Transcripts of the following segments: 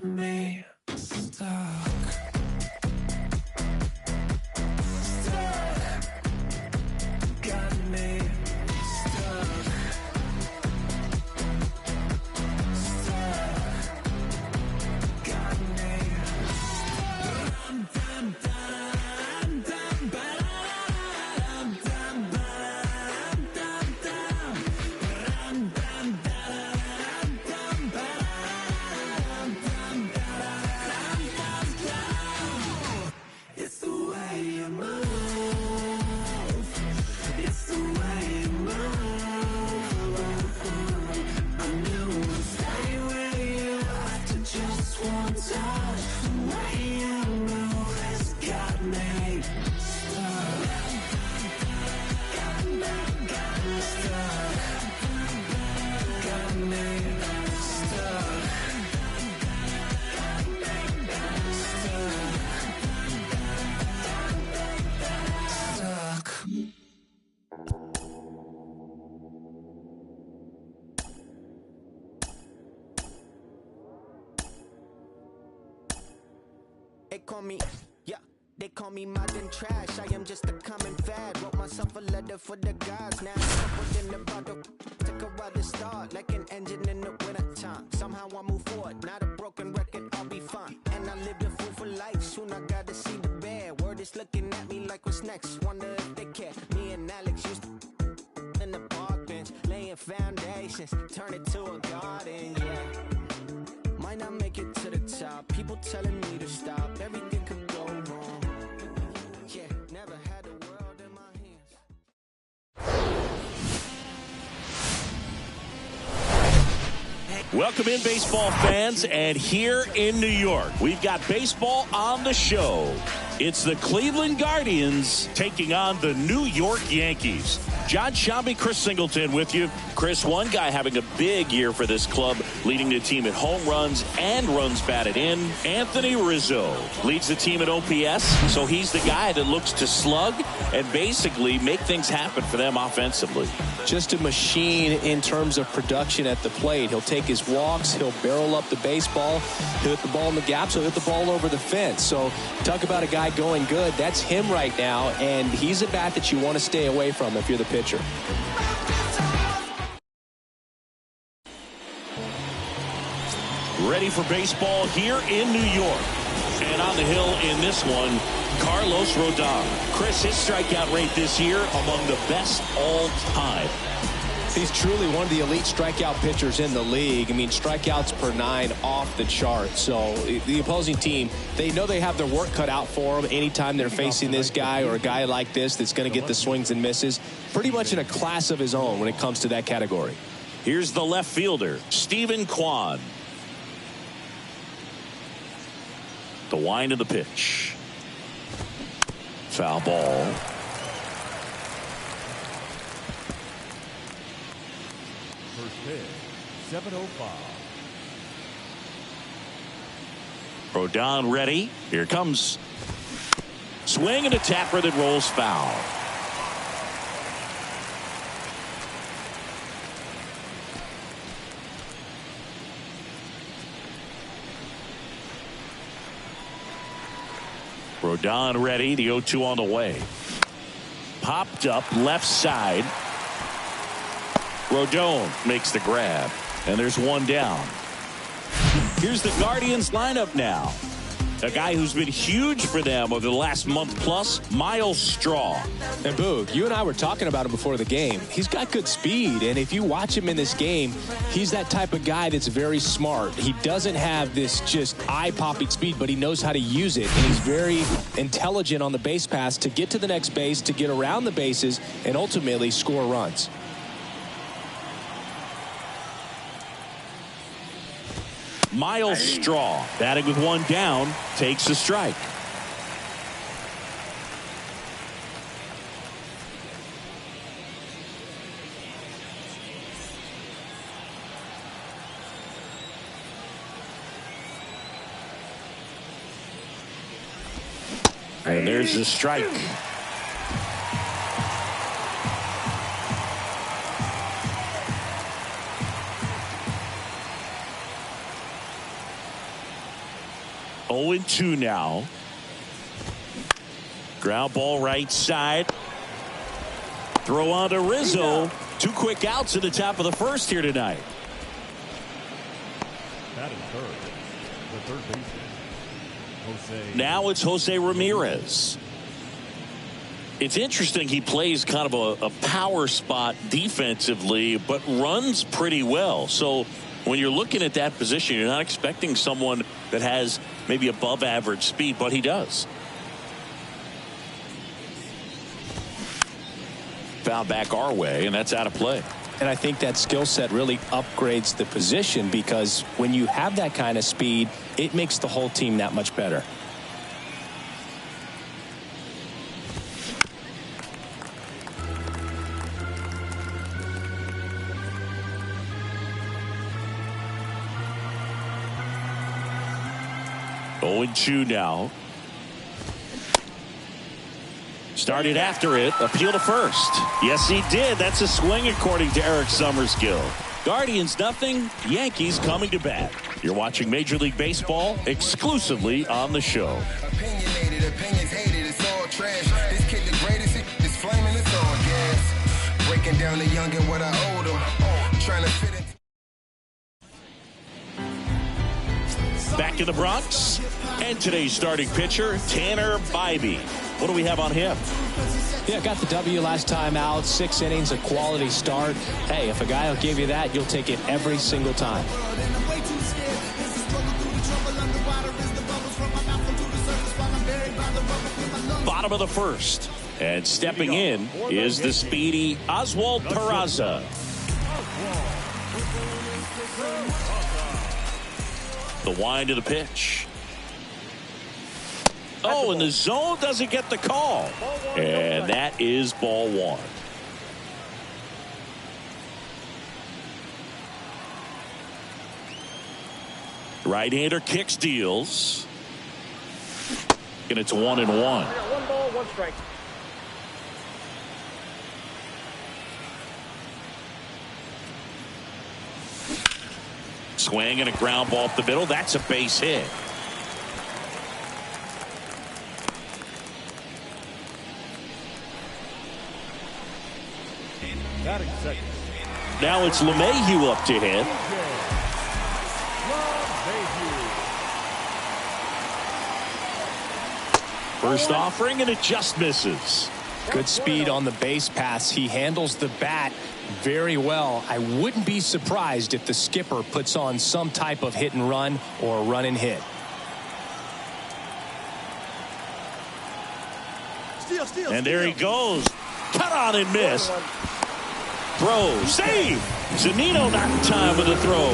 me stuck. They call me modern trash. I am just a common fad. Wrote myself a letter for the gods. Now I'm in the bottle. Took a while to start, like an engine in the winter time. Somehow I move forward, not a broken record, I'll be fine. And I lived a fool for life. Soon I gotta see the bear. Word is looking at me like what's next. Wonder if they care. Me and Alex used to in the park bench, laying foundations, turn it to a garden. Yeah, might not make it to the top. People telling me to stop. Everything could go wrong. Yeah, never had the world in my hands. Welcome in, baseball fans, and here in New York, we've got baseball on the show. It's the Cleveland Guardians taking on the New York Yankees. John Shambi, Chris Singleton with you. Chris, one guy having a big year for this club, leading the team in home runs and runs batted in. Anthony Rizzo leads the team at OPS, so he's the guy that looks to slug and basically make things happen for them offensively. Just a machine in terms of production at the plate. He'll take his walks, he'll barrel up the baseball, he'll hit the ball in the gaps, he'll hit the ball over the fence. So talk about a guy going good. That's him right now, and he's a bat that you want to stay away from if you're the pitcher. Ready for baseball here in New York. And on the hill in this one, Carlos Rodon. Chris, his strikeout rate this year among the best all time. He's truly one of the elite strikeout pitchers in the league. I mean, strikeouts per 9 off the chart. So the opposing team, they know they have their work cut out for them anytime they're facing this guy or a guy like this that's going to get the swings and misses. Pretty much in a class of his own when it comes to that category. Here's the left fielder, Stephen Kwan. The wind of the pitch. Foul ball. First pitch, 7:05. Rodon ready. Here comes. Swing and a tapper that rolls foul. Rodon ready. The 0-2 on the way. Popped up left side. Rodon makes the grab. And there's one down. Here's the Guardians lineup now. A guy who's been huge for them over the last month plus, Miles Straw. And Boog, you and I were talking about him before the game. He's got good speed, and if you watch him in this game, he's that type of guy that's very smart. He doesn't have this just eye-popping speed, but he knows how to use it, and he's very intelligent on the base pass to get to the next base, to get around the bases, and ultimately score runs. Miles Straw, batting with one down, takes a strike. And there's the strike. 0-2 now. Ground ball right side. Throw on to Rizzo. 2 quick outs at the top of the first here tonight. That is third. The third baseman, Jose. Now it's Jose Ramirez. It's interesting, he plays kind of a power spot defensively, but runs pretty well. So when you're looking at that position, you're not expecting someone that has maybe above average speed, but he does. Foul back our way, and that's out of play. And I think that skill set really upgrades the position, because when you have that kind of speed, it makes the whole team that much better. Oh, 0-2 now. Started after it. Appeal to first. Yes, he did. That's a swing according to Eric Summerskill. Guardians nothing. Yankees coming to bat. You're watching Major League Baseball exclusively on the show. Opinionated, opinions hated, it's all trash. This kid the greatest, it's flaming, it's all gas. Breaking down the young and what I owed him. Trying to fit in. Back in the Bronx, and today's starting pitcher, Tanner Bybee. What do we have on him? Yeah, got the W last time out. 6 innings, a quality start. Hey, if a guy will give you that, you'll take it every single time. Bottom of the first. And stepping in is the speedy Oswald Peraza. The wind of the pitch. Oh, and the zone doesn't get the call. And that is ball 1. Right-hander kicks, deals. And it's 1-1. 1 ball, 1 strike. Swing and a ground ball up the middle. That's a base hit. Batting second. Now it's LeMahieu up to hit. First offering, and it just misses. Good speed on the base pass. He handles the bat very well. I wouldn't be surprised if the skipper puts on some type of hit and run or run and hit. And there he goes. Cut on and miss. Throw. Save. Zunino not in time with the throw.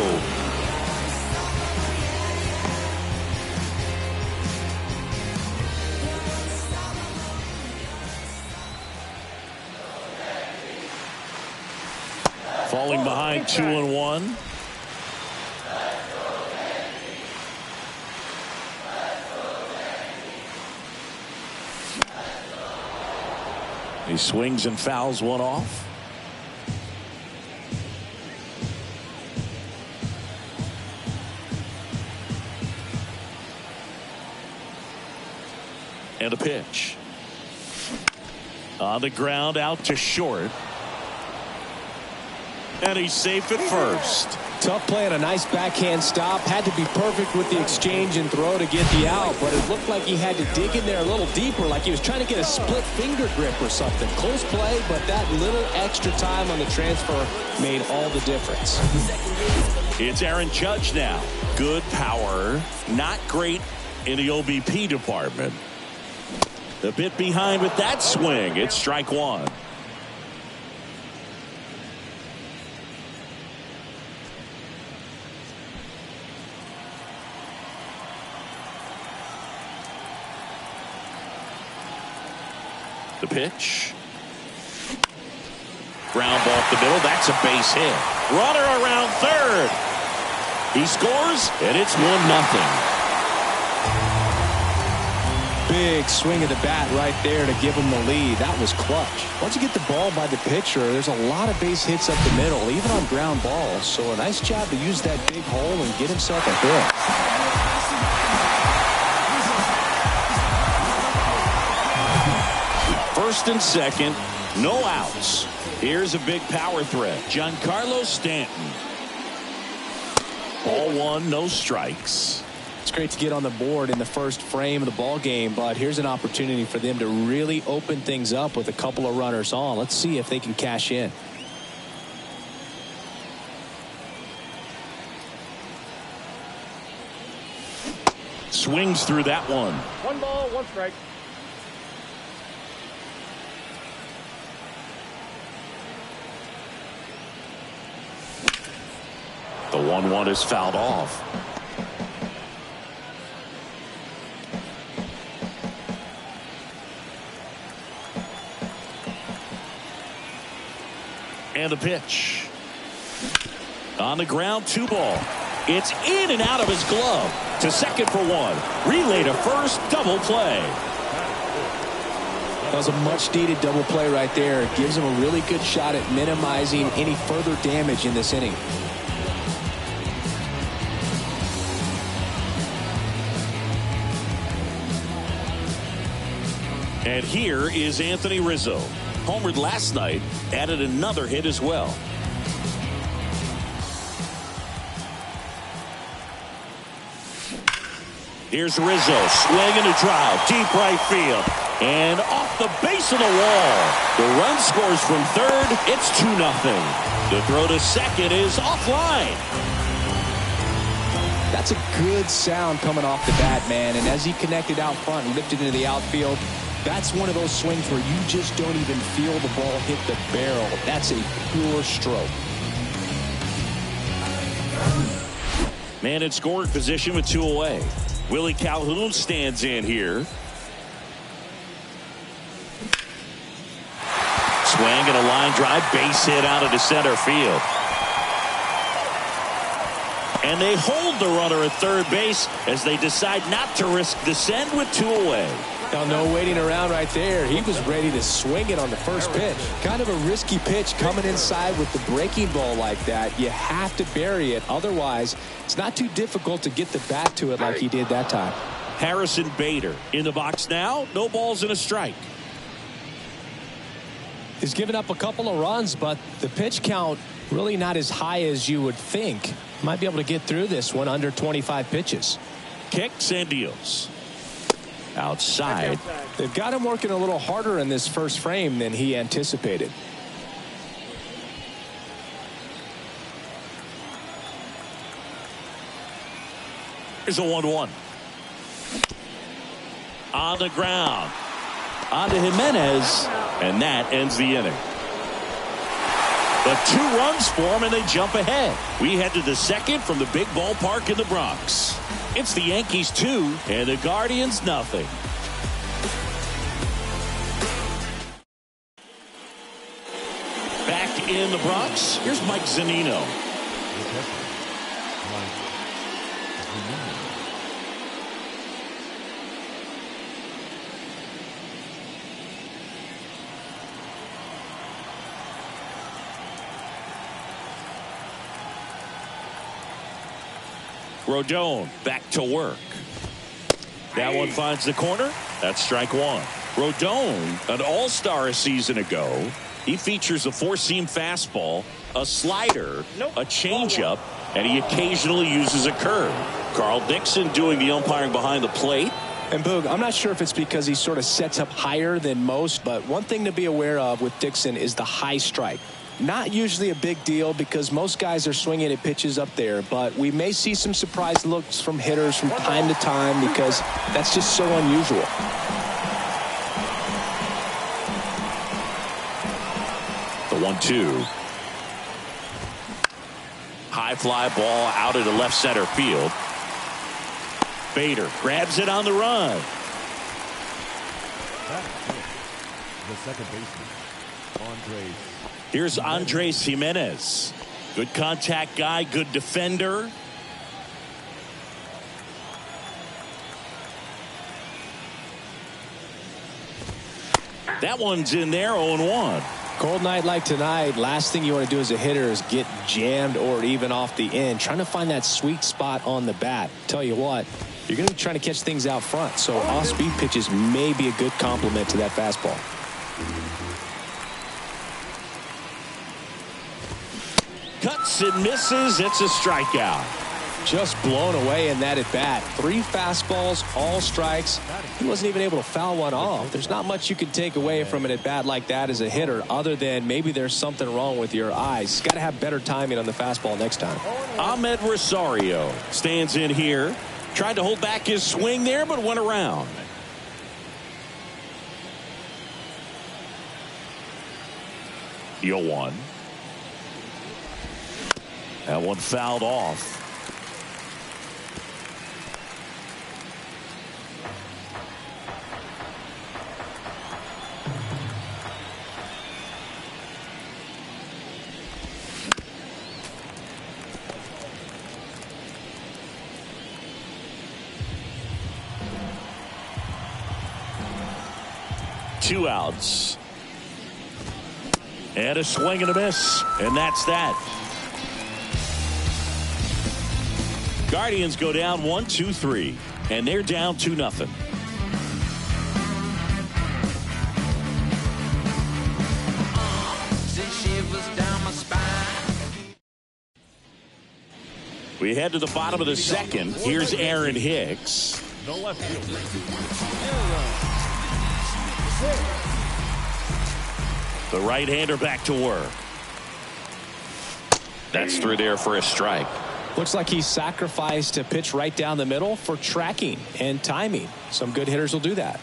Falling behind 2-1. He swings and fouls one off. And a pitch. On the ground, out to short. And he's safe at first. Tough play and a nice backhand stop. Had to be perfect with the exchange and throw to get the out, but it looked like he had to dig in there a little deeper, like he was trying to get a split finger grip or something. Close play, but that little extra time on the transfer made all the difference. It's Aaron Judge now. Good power, not great in the OBP department. A bit behind with that swing. It's strike 1. The pitch. Ground ball up the middle. That's a base hit. Runner around third. He scores, and it's 1-0. Big swing of the bat right there to give him the lead. That was clutch. Once you get the ball by the pitcher, there's a lot of base hits up the middle, even on ground balls. So a nice job to use that big hole and get himself a hit. first and second. No outs. Here's a big power threat. Giancarlo Stanton. Ball one, no strikes. It's great to get on the board in the first frame of the ball game, but here's an opportunity for them to really open things up with a couple of runners on. Let's see if they can cash in. Swings through that one. 1 ball, 1 strike. The 1-1 is fouled off. And the pitch. On the ground, 2 ball. It's in and out of his glove. To second for 1. Relay to first, double play. That was a much-needed double play right there. It gives him a really good shot at minimizing any further damage in this inning. And here is Anthony Rizzo. Homered last night, added another hit as well. Here's Rizzo, swinging a drive, deep right field, and off the base of the wall. The run scores from third. It's 2-0. The throw to second is offline. That's a good sound coming off the bat, man. And as he connected out front and lifted into the outfield, that's one of those swings where you just don't even feel the ball hit the barrel. That's a pure stroke. Man in scoring position with 2 away. Willie Calhoun stands in here. Swing and a line drive, base hit out into center field. And they hold the runner at third base as they decide not to risk the send with 2 away. Now, no waiting around right there. He was ready to swing it on the first pitch. Kind of a risky pitch coming inside with the breaking ball like that. You have to bury it. Otherwise, it's not too difficult to get the bat to it like he did that time. Harrison Bader in the box now. No balls and a strike. He's given up a couple of runs, but the pitch count really not as high as you would think. Might be able to get through this one under 25 pitches. Kicks and deals. Outside. They've got him working a little harder in this first frame than he anticipated. Here's a 1-1. On the ground. On to Jimenez. And that ends the inning. But 2 runs for him and they jump ahead. We head to the second from the big ballpark in the Bronx. It's the Yankees 2 and the Guardians nothing. Back in the Bronx, here's Mike Zunino. Rodon back to work. That one finds the corner. That's strike 1. Rodon, an all-star a season ago. He features a 4-seam fastball, a slider, a changeup, and he occasionally uses a curve. Carl Dixon doing the umpiring behind the plate. And Boog, I'm not sure if it's because he sort of sets up higher than most, but one thing to be aware of with Dixon is the high strike. Not usually a big deal because most guys are swinging at pitches up there, but we may see some surprise looks from hitters from time to time because that's just so unusual. The 1-2. High fly ball out into left center field. Bader grabs it on the run. The second baseman, Andres. Here's Andres Jimenez. Good contact guy, good defender. That one's in there, 0-1. Cold night like tonight, last thing you want to do as a hitter is get jammed or even off the end. Trying to find that sweet spot on the bat. Tell you what, you're going to be trying to catch things out front, so off-speed pitches may be a good complement to that fastball. Cuts and misses. It's a strikeout. Just blown away in that at bat. 3 fastballs, all strikes. He wasn't even able to foul one off. There's not much you can take away from an at bat like that as a hitter, other than maybe there's something wrong with your eyes. Got to have better timing on the fastball next time. Ahmed Rosario stands in here. Tried to hold back his swing there, but went around. Deal 1. That one fouled off. Two outs. And a swing and a miss. And that's that. Guardians go down 1-2-3. And they're down 2-0. We head to the bottom of the second. Here's Aaron Hicks. No left field. The right-hander back to work. That's through there for a strike. Looks like he sacrificed a pitch right down the middle for tracking and timing. Some good hitters will do that.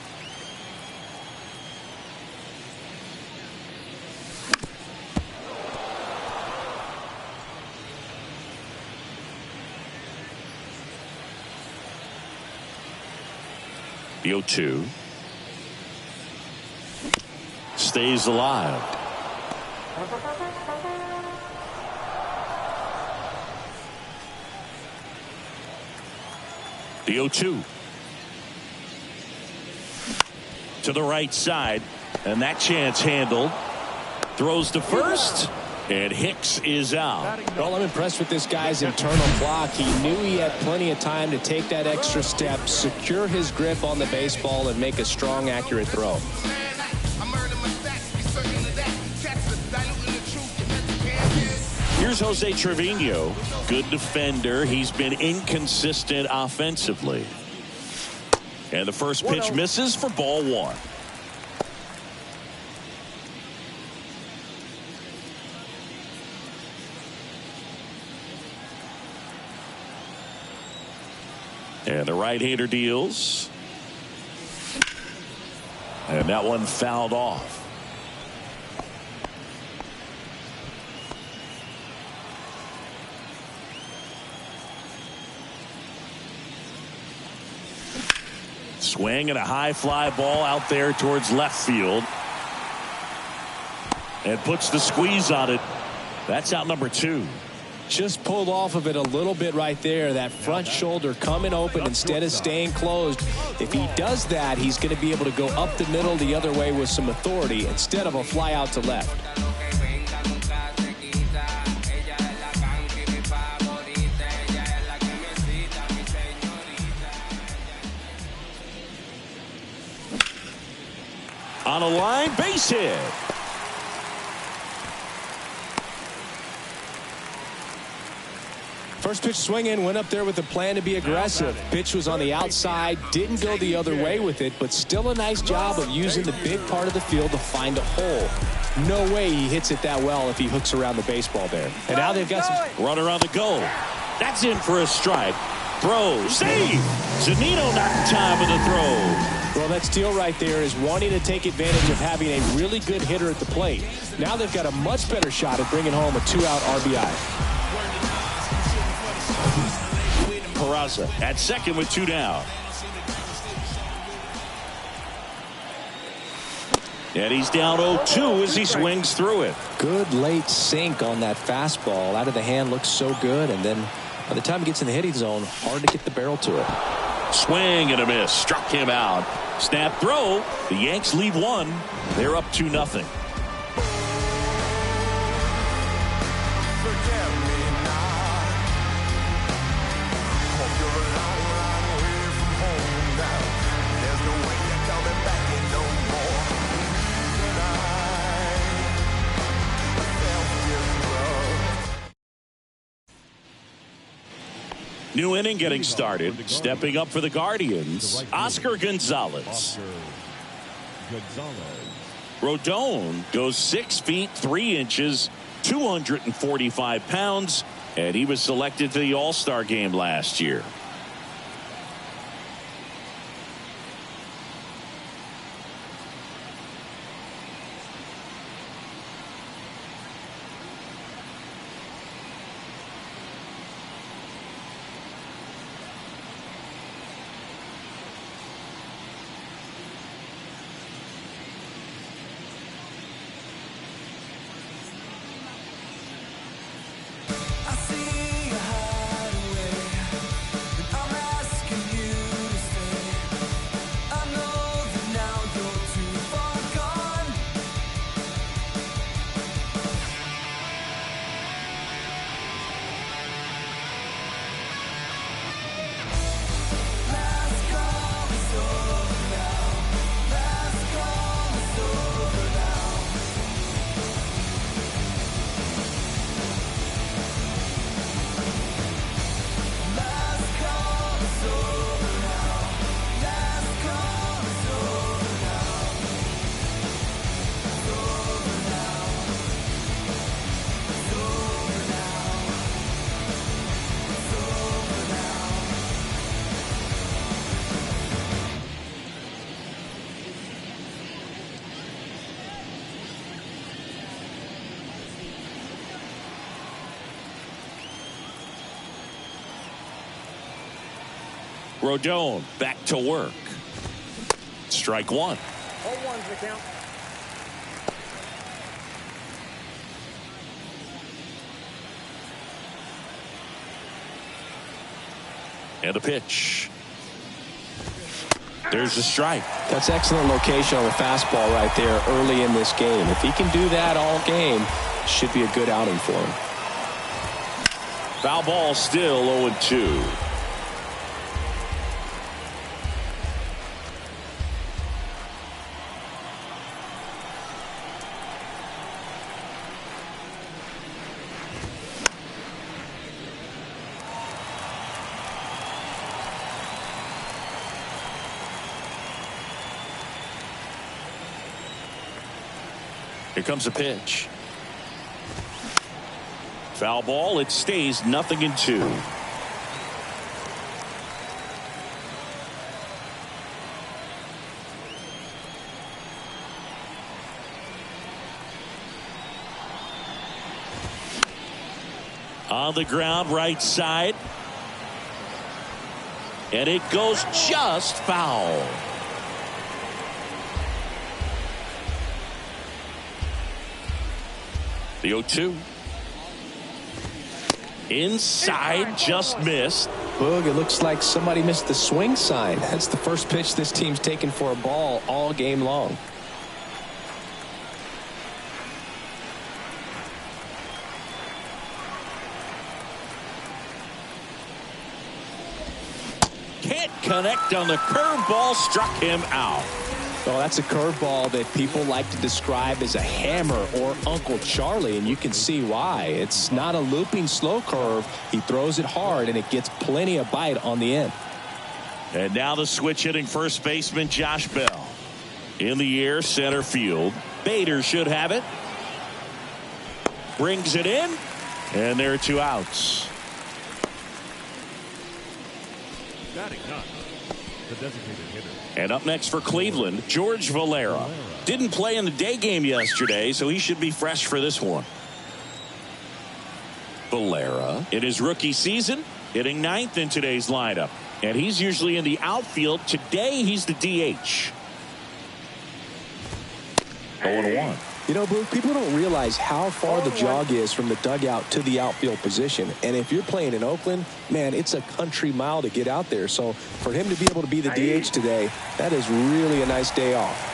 The 0-2. Stays alive. The 0-2. To the right side. And that chance handled. Throws to first. And Hicks is out. Well, I'm impressed with this guy's internal clock. He knew he had plenty of time to take that extra step, secure his grip on the baseball, and make a strong, accurate throw. Here's Jose Trevino. Good defender. He's been inconsistent offensively. And the first pitch misses for ball 1. And the right-hander deals. And that one fouled off. Swing and a high fly ball out there towards left field. And puts the squeeze on it. That's out number 2. Just pulled off of it a little bit right there. That front shoulder coming open instead of staying closed. If he does that, he's going to be able to go up the middle the other way with some authority instead of a fly out to left. On a line, base hit. First pitch swinging, went up there with a plan to be aggressive. Pitch was on the outside, didn't go the other way with it, but still a nice job of using the big part of the field to find a hole. No way he hits it that well if he hooks around the baseball there. And now they've got some runner on the go. That's in for a strike. Throw, save. Zunino not in time with the throw. Well, that steal right there is wanting to take advantage of having a really good hitter at the plate. Now they've got a much better shot at bringing home a 2-out RBI. Peraza at second with 2 down. And he's down 0-2 as he swings through it. Good late sink on that fastball. Out of the hand looks so good, and then by the time he gets in the hitting zone, hard to get the barrel to it. Swing and a miss. Struck him out. Snap throw. The Yanks lead 1. They're up 2-0. New inning getting started. Stepping up for the Guardians, Oscar Gonzalez. Rodon goes 6 feet 3 inches, 245 pounds, and he was selected to the All-Star game last year. Rodon back to work. Strike one. 0-1's the count. And a pitch. There's a strike. That's excellent location on the fastball right there early in this game. If he can do that all game, should be a good outing for him. Foul ball, still 0-2. Here comes a pitch. Foul ball. It stays 0-2. On the ground, right side. And it goes just foul. The 0-2. Inside, just missed. Boog, it looks like somebody missed the swing sign. That's the first pitch this team's taken for a ball all game long. Can't connect on the curveball, struck him out. Well, that's a curveball that people like to describe as a hammer or Uncle Charlie, and you can see why. It's not a looping slow curve. He throws it hard, and it gets plenty of bite on the end. And now the switch hitting first baseman Josh Bell. In the air, center field. Bader should have it. Brings it in, and there are 2 outs. Batting none. The designated hitter. And up next for Cleveland, George Valera. Didn't play in the day game yesterday, so he should be fresh for this one. Valera, in his rookie season, hitting 9th in today's lineup. And he's usually in the outfield. Today, he's the DH. 0-1. You know, Boog, people don't realize how far the jog is from the dugout to the outfield position. And if you're playing in Oakland, man, it's a country mile to get out there. So for him to be able to be the DH today, that is really a nice day off.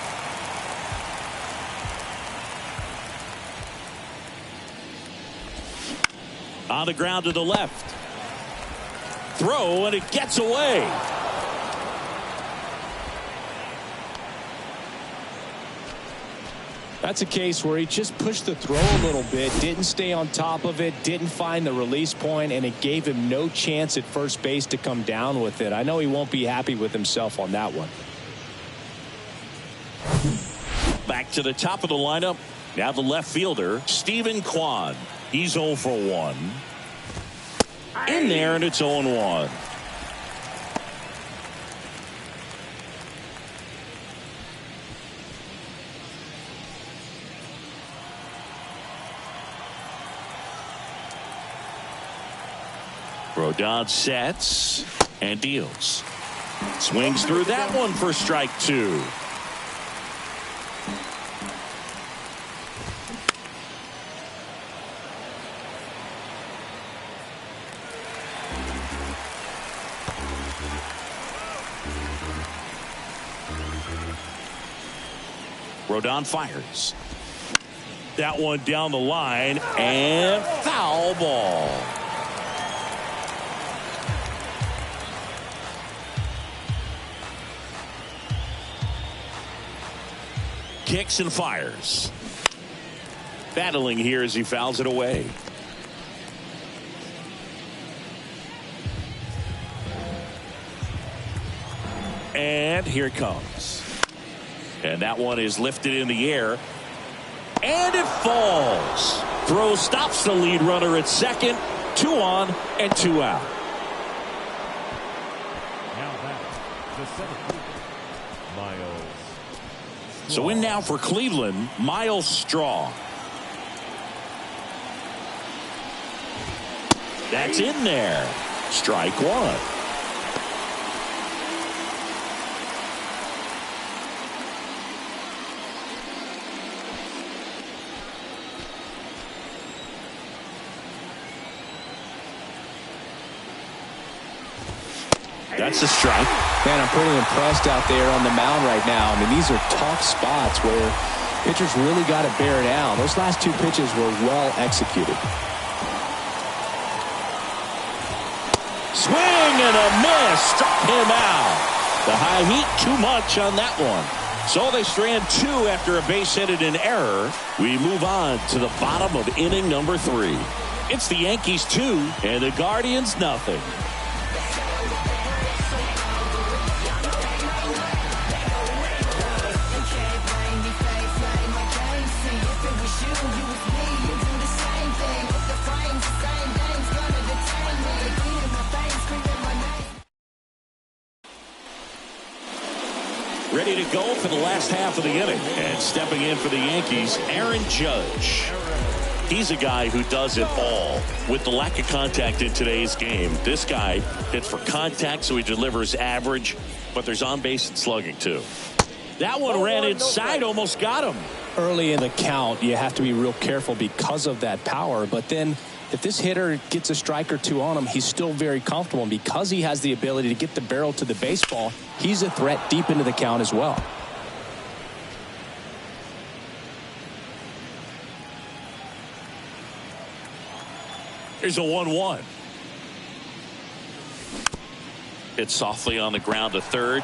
On the ground to the left. Throw, and it gets away. That's a case where he just pushed the throw a little bit, didn't stay on top of it, didn't find the release point, and it gave him no chance at first base to come down with it. I know he won't be happy with himself on that one. Back to the top of the lineup. Now the left fielder, Stephen Kwan. He's 0 for 1. In there, and it's 0-1. Rodon sets and deals. Swings through that one for strike 2. Rodon fires. That one down the line and foul ball. Kicks and fires. Battling here as he fouls it away. And here it comes. And that one is lifted in the air. And it falls. Throw stops the lead runner at second. 2 on and 2 out. Now back to center field, Miles. So in now for Cleveland, Miles Straw. That's in there. Strike 1. That's a strike. Man, I'm pretty impressed out there on the mound right now. I mean, these are tough spots where pitchers really got to bear down. Those last 2 pitches were well executed. Swing and a miss. Struck him out. The high heat too much on that one. So they strand 2 after a base hit and an error. We move on to the bottom of inning number 3. It's the Yankees 2 and the Guardians nothing. Ready to go for the last half of the inning. And stepping in for the Yankees, Aaron Judge. He's a guy who does it all. With the lack of contact in today's game, this guy hits for contact, so he delivers average, but there's on base and slugging too. That one ran inside, almost got him. Early in the count, you have to be real careful because of that power, but then if this hitter gets a strike or 2 on him, he's still very comfortable. And because he has the ability to get the barrel to the baseball, he's a threat deep into the count as well. Here's a 1-1. It's softly on the ground to third.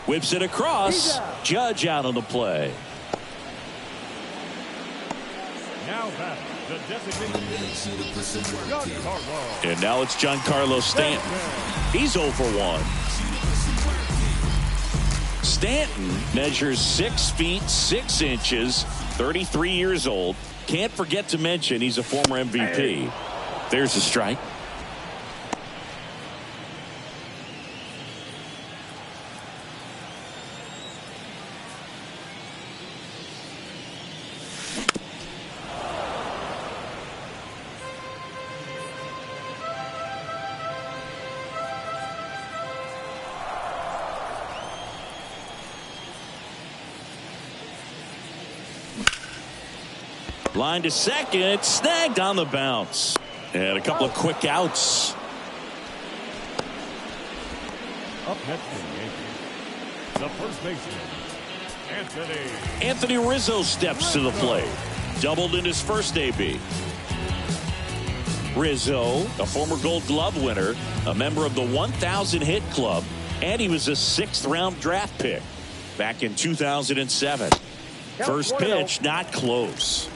Whips it across. Judge out on the play. Now back. And now it's Giancarlo Stanton. He's 0 for 1. Stanton measures 6 feet 6 inches, 33 years old. Can't forget to mention he's a former MVP. There's a strike. Line to second, snagged on the bounce. And a couple of quick outs. Up next for the Yankees, the first baseman, Anthony Rizzo steps to the plate. Doubled in his first AB. Rizzo, a former Gold Glove winner, a member of the 1,000 hit club, and he was a 6th round draft pick back in 2007. First pitch, not close.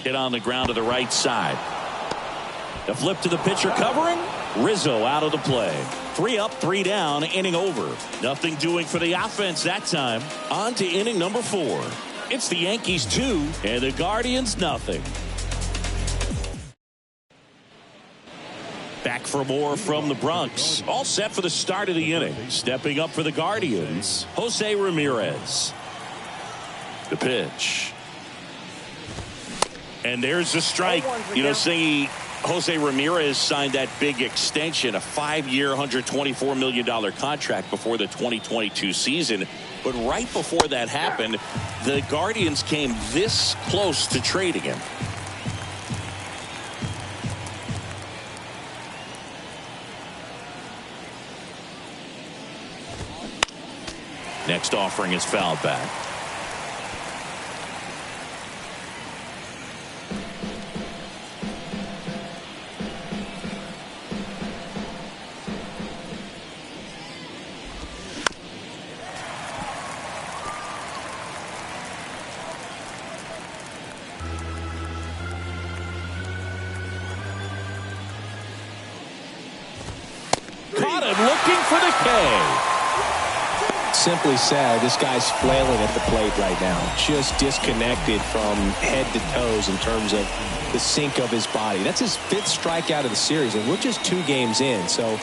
Hit on the ground to the right side. The flip to the pitcher covering. Rizzo out of the play. 3 up, 3 down, inning over. Nothing doing for the offense that time. On to inning number 4. It's the Yankees 2 and the Guardians nothing. Back for more from the Bronx. All set for the start of the inning. Stepping up for the Guardians, Jose Ramirez. The pitch. And there's the strike. You know, Singy, Jose Ramirez signed that big extension, a 5-year, $124 million contract before the 2022 season. But right before that happened, the Guardians came this close to trading him. Next offering is fouled back. Caught him looking for the K. Simply said, this guy's flailing at the plate right now. Just disconnected from head to toes in terms of the sink of his body. That's his 5th strikeout of the series, and we're just 2 games in. So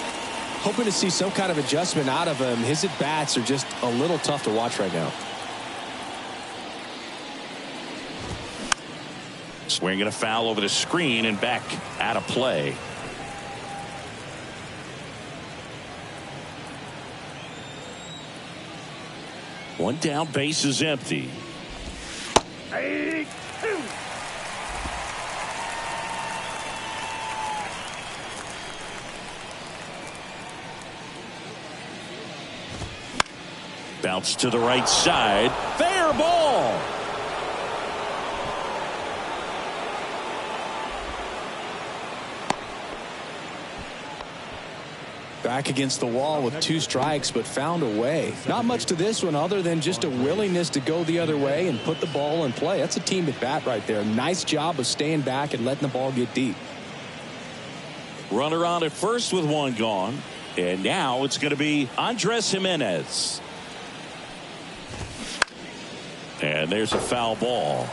hoping to see some kind of adjustment out of him. His at-bats are just a little tough to watch right now. Swinging a foul over the screen and back out of play. One down, base is empty. Bounce to the right side. Fair ball. Back against the wall with 2 strikes, but found a way. Not much to this one other than just a willingness to go the other way and put the ball in play. That's a team at bat right there. Nice job of staying back and letting the ball get deep. Runner on at first with 1 gone. And now it's going to be Andres Jimenez. And there's a foul ball.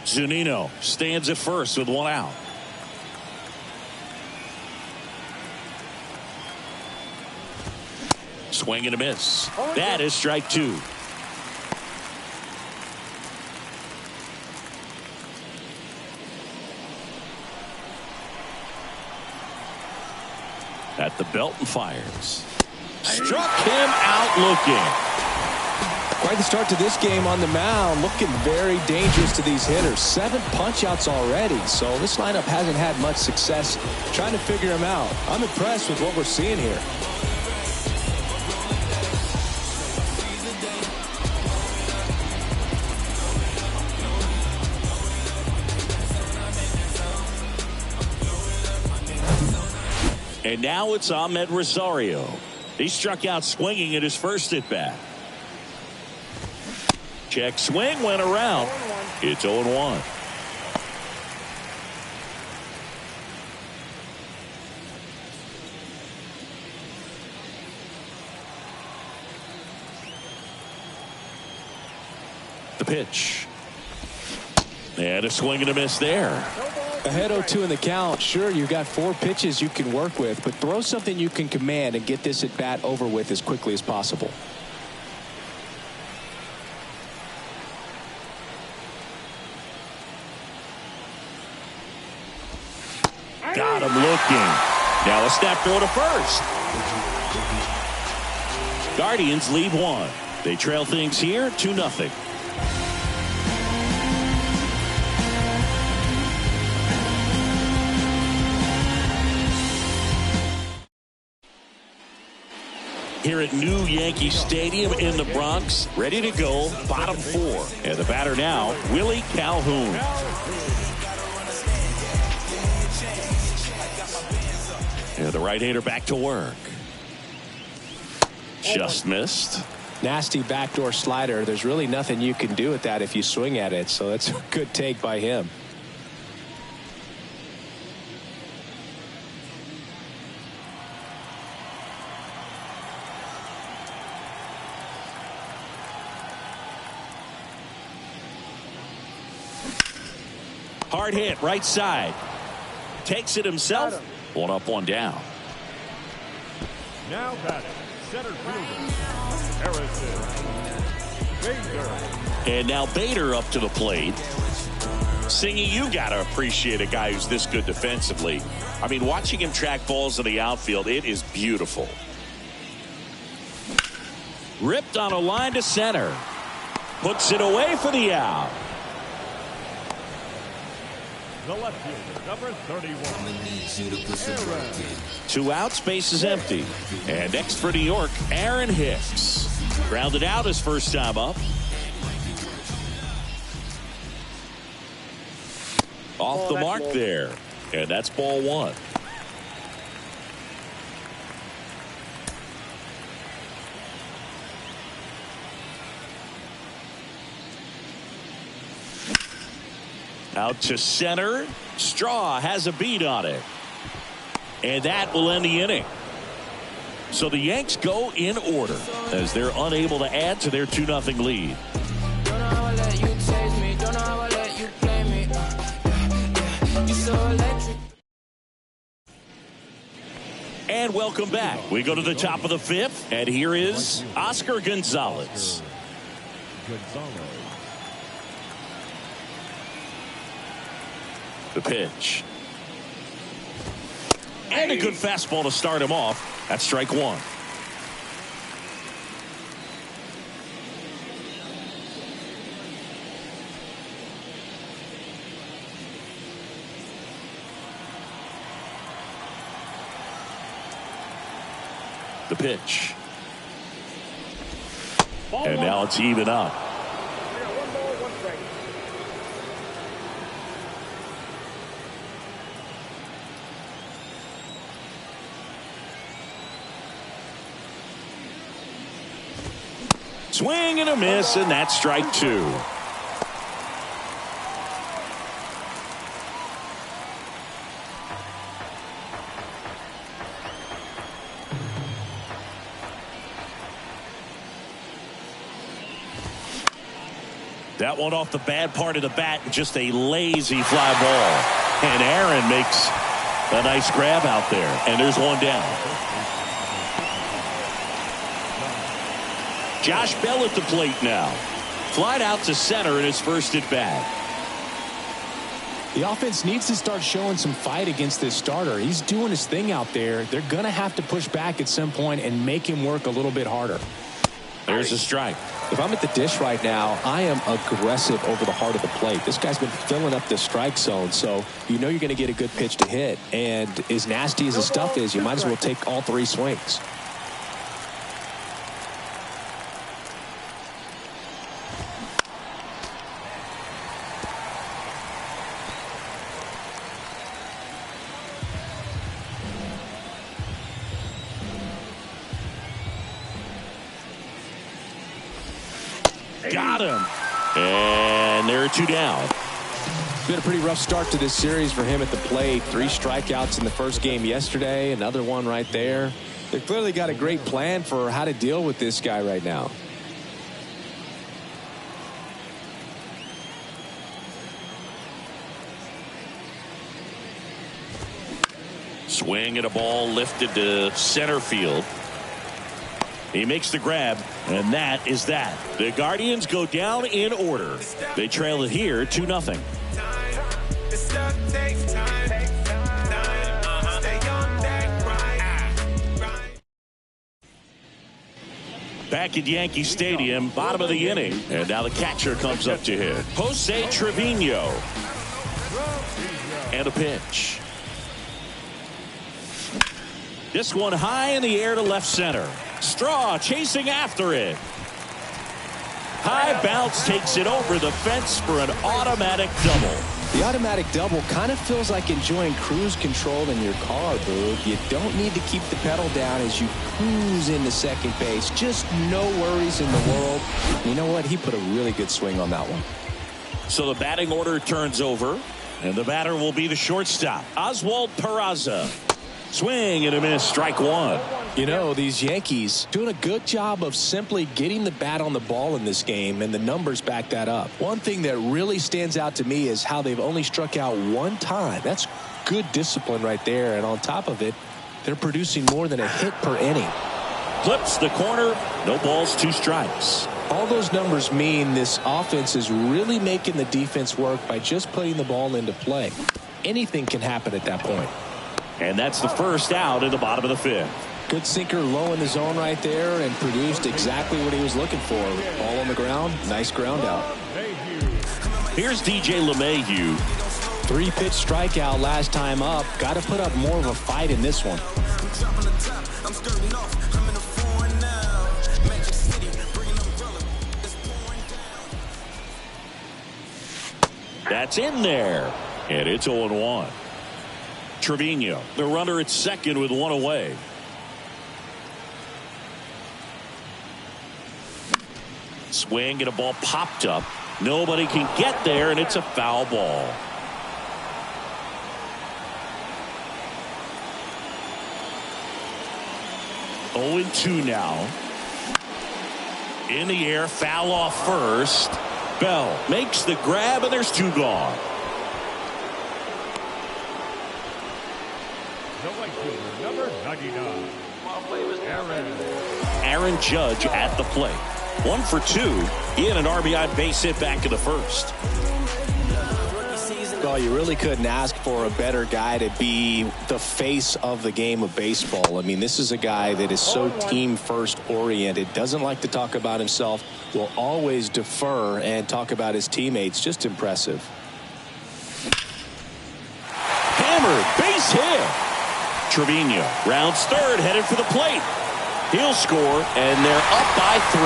Zunino stands at first with 1 out. Swing and a miss. That is strike 2. At the belt and fires. Struck him out looking. Quite the start to this game on the mound. Looking very dangerous to these hitters. 7 punch-outs already. So this lineup hasn't had much success trying to figure him out. I'm impressed with what we're seeing here. And now it's Ahmed Rosario. He struck out swinging at his first at-bat. Check swing, went around. It's 0-1. The pitch. And a swing and a miss there. Ahead 0-2 in the count. Sure, you've got 4 pitches you can work with, but throw something you can command and get this at bat over with as quickly as possible. Got him looking. Now a snap throw to first. Guardians lead 1. They trail things here 2-0. here at New Yankee Stadium in the Bronx. Ready to go, bottom 4. And the batter now, Willie Calhoun. And the right-hander back to work. Just missed. Nasty backdoor slider. There's really nothing you can do with that if you swing at it. So that's a good take by him. Hard hit, right side. Takes it himself. 1 up, 1 down. Now batting, center fielder, Harrison Bader. And now Bader up to the plate. Singy, you got to appreciate a guy who's this good defensively. I mean, watching him track balls in the outfield, it is beautiful. Ripped on a line to center. Puts it away for the out. The left fielder, number 31. 2 outs, base is empty. And next for New York, Aaron Hicks. Grounded out his first time up. Off the mark there. And that's ball 1. Out to center. Straw has a beat on it. And that will end the inning. So the Yanks go in order as they're unable to add to their 2-0 lead. Don't know how I let you taste me. Don't know how I let you play me. You're so electric. And welcome back. We go to the top of the 5th. And here is Oscar Gonzalez. The pitch. And a good fastball to start him off. That's strike 1. The pitch. And now it's even up. Swing and a miss, and that's strike 2. That one off the bad part of the bat, just a lazy fly ball. And Aaron makes a nice grab out there, and there's 1 down. Josh Bell at the plate now. Flied out to center in his first at bat. The offense needs to start showing some fight against this starter. He's doing his thing out there. They're going to have to push back at some point and make him work a little bit harder. There's a strike. If I'm at the dish right now, I am aggressive over the heart of the plate. This guy's been filling up the strike zone, so you know you're going to get a good pitch to hit. And as nasty as the stuff is, you might as well take all 3 swings. Got him. And there are 2 down. It's been a pretty rough start to this series for him at the plate. 3 strikeouts in the first game yesterday. Another one right there. They've clearly got a great plan for how to deal with this guy right now. Swing at a ball lifted to center field. He makes the grab, and that is that. The Guardians go down in order. They trail it here 2-0. Back at Yankee Stadium, bottom of the inning, and now the catcher comes up to hit. Jose Trevino. And a pitch. This one high in the air to left center. Straw chasing after it. High bounce takes it over the fence for an automatic double. The automatic double kind of feels like enjoying cruise control in your car, Boog. You don't need to keep the pedal down as you cruise into second base. Just no worries in the world. You know what? He put a really good swing on that one. So the batting order turns over, and the batter will be the shortstop, Oswald Peraza. Swing and a miss, strike one. You know, these Yankees doing a good job of simply getting the bat on the ball in this game, and the numbers back that up. One thing that really stands out to me is how they've only struck out one time. That's good discipline right there, and on top of it, they're producing more than a hit per inning. Clips the corner, no balls, 2 strikes. All those numbers mean this offense is really making the defense work by just putting the ball into play. Anything can happen at that point. And that's the first out in the bottom of the 5th. Good sinker low in the zone right there and produced exactly what he was looking for. Ball on the ground, nice ground out. Here's DJ LeMahieu. 3-pitch strikeout last time up. Got to put up more of a fight in this one. That's in there. And it's 0-1. Trevino, the runner at second with 1 away. Swing and a ball popped up. Nobody can get there, and it's a foul ball. Oh, 2 now. In the air, foul off first. Bell makes the grab, and there's 2 gone. Number 99. Aaron Judge at the plate. 1 for 2. He had an RBI base hit back in the first. Well, you really couldn't ask for a better guy to be the face of the game of baseball. I mean, this is a guy that is so team first oriented, doesn't like to talk about himself, will always defer and talk about his teammates. Just impressive. Hammered, base hit. Trevino rounds third, headed for the plate. He'll score, and they're up by 3.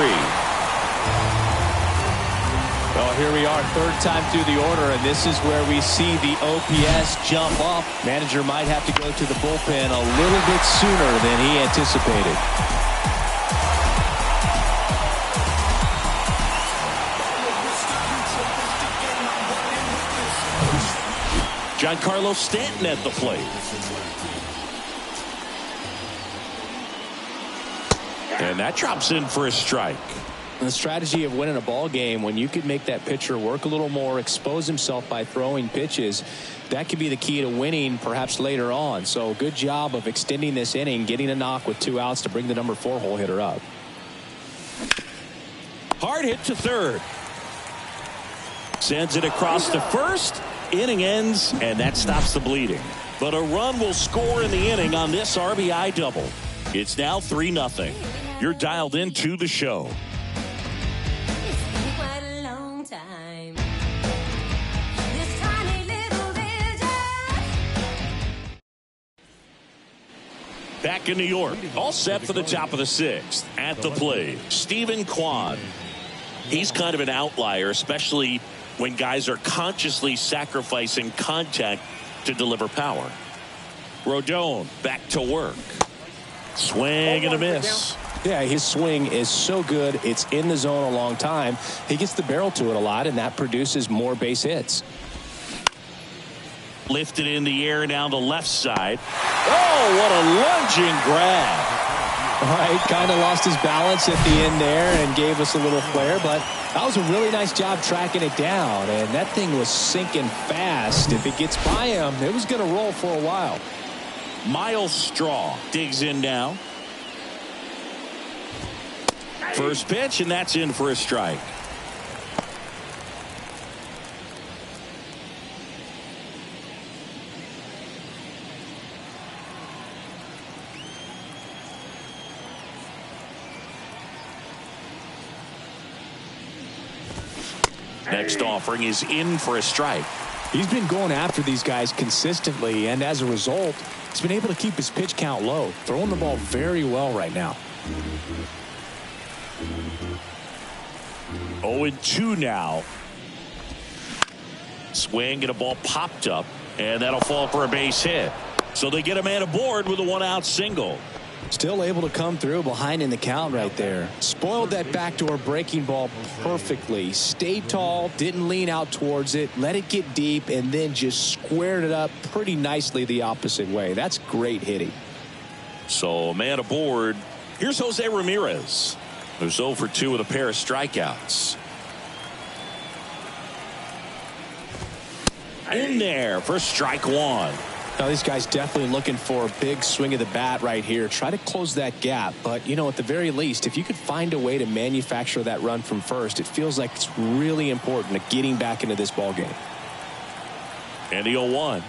Well, here we are, 3rd time through the order, and this is where we see the OPS jump up. Manager might have to go to the bullpen a little bit sooner than he anticipated. Giancarlo Stanton at the plate. And that drops in for a strike. The strategy of winning a ball game, when you could make that pitcher work a little more, expose himself by throwing pitches, that could be the key to winning perhaps later on. So good job of extending this inning, getting a knock with 2 outs to bring the number 4 hole hitter up. Hard hit to third. Sends it across to first. Inning ends, and that stops the bleeding. But a run will score in the inning on this RBI double. It's now 3-0. You're dialed into the show. Back in New York, all set for the top of the 6th. At the plate, Stephen Kwan. He's kind of an outlier, especially when guys are consciously sacrificing contact to deliver power. Rodon back to work. Swing and a miss. Yeah, his swing is so good. It's in the zone a long time. He gets the barrel to it a lot, and that produces more base hits. Lifted in the air down the left side. Oh, what a lunging grab. All right, kind of lost his balance at the end there and gave us a little flare, but that was a really nice job tracking it down, and that thing was sinking fast. If it gets by him, it was going to roll for a while. Miles Straw digs in now. First pitch, and that's in for a strike. Next offering is in for a strike. He's been going after these guys consistently, and as a result, he's been able to keep his pitch count low, throwing the ball very well right now. 0-2 now. Swing and a ball popped up, and that'll fall for a base hit. So they get a man aboard with a 1-out single. Still able to come through behind in the count right there. Spoiled that backdoor breaking ball perfectly. Stayed tall, didn't lean out towards it, let it get deep, and then just squared it up pretty nicely the opposite way. That's great hitting. So a man aboard. Here's Jose Ramirez, who's 0 for 2 with a pair of strikeouts. In there for strike one. Now, these guys definitely looking for a big swing of the bat right here. Try to close that gap. But, you know, at the very least, if you could find a way to manufacture that run from first, it feels like it's really important to getting back into this ball game. And the 0-1.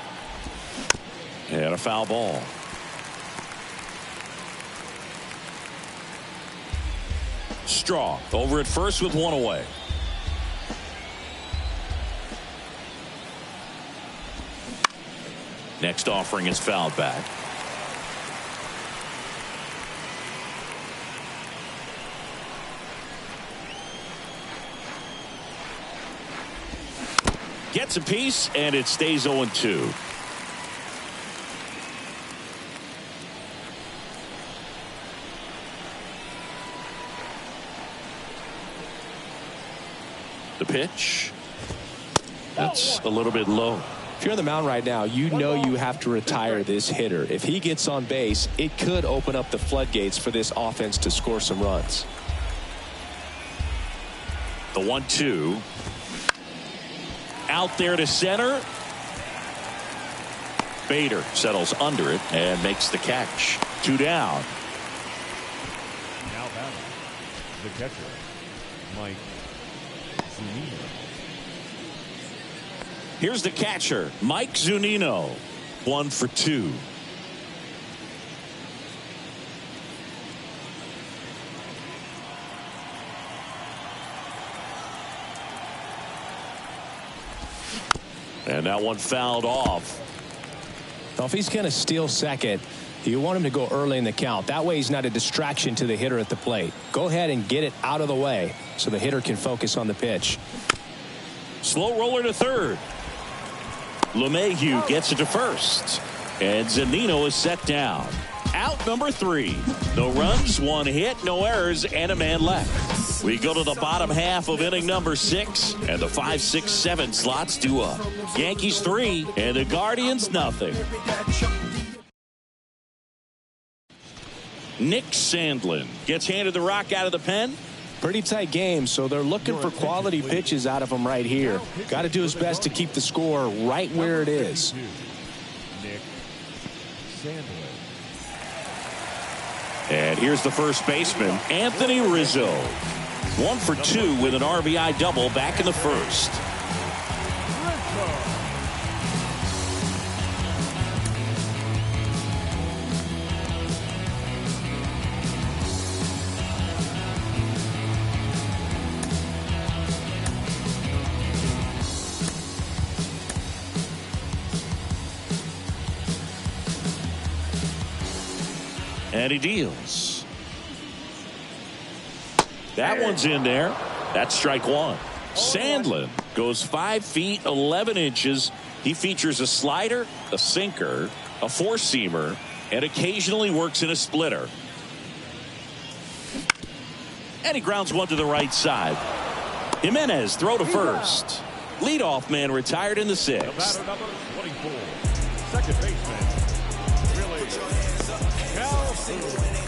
And a foul ball. Straw over at first with one away. Next offering is fouled back. Gets a piece, and it stays 0-2. The pitch. That's a little bit low. If you're on the mound right now, you know you have to retire this hitter. If he gets on base, it could open up the floodgates for this offense to score some runs. The 1-2. Out there to center. Bader settles under it and makes the catch. 2 down. Now batting, the catcher, Mike Zunino. Here's the catcher, Mike Zunino. 1 for 2. And that one fouled off. Now, if he's going to steal second, you want him to go early in the count. That way he's not a distraction to the hitter at the plate. Go ahead and get it out of the way so the hitter can focus on the pitch. Slow roller to third. LeMahieu gets it to first. And Zunino is set down. Out number 3. No runs, 1 hit, no errors, and a man left. We go to the bottom half of inning number 6, and the 5, 6, 7 slots due up. Yankees 3, and the Guardians nothing. Nick Sandlin gets handed the rock out of the pen. Pretty tight game, so they're looking for quality pitches out of him right here. Got to do his best to keep the score right where it is. Nick Sandlin. And here's the first baseman, Anthony Rizzo. 1 for 2 with an RBI double back in the first. And he deals. That one's in there. That's strike one. Sandlin goes 5 feet 11 inches. He features a slider, a sinker, a four-seamer, and occasionally works in a splitter. And he grounds one to the right side. Jimenez throw to first. Leadoff man retired in the 6th. The batter number 24, second baseman, Willie Calhoun.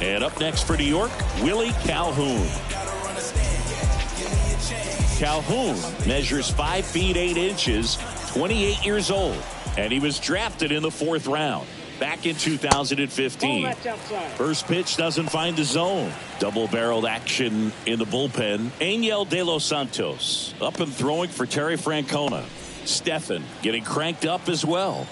And up next for New York, Willie Calhoun. Calhoun measures 5 feet 8 inches, 28 years old, and he was drafted in the 4th round back in 2015. First pitch doesn't find the zone. Double-barreled action in the bullpen. Angel De Los Santos up and throwing for Terry Francona. Stephan getting cranked up as well.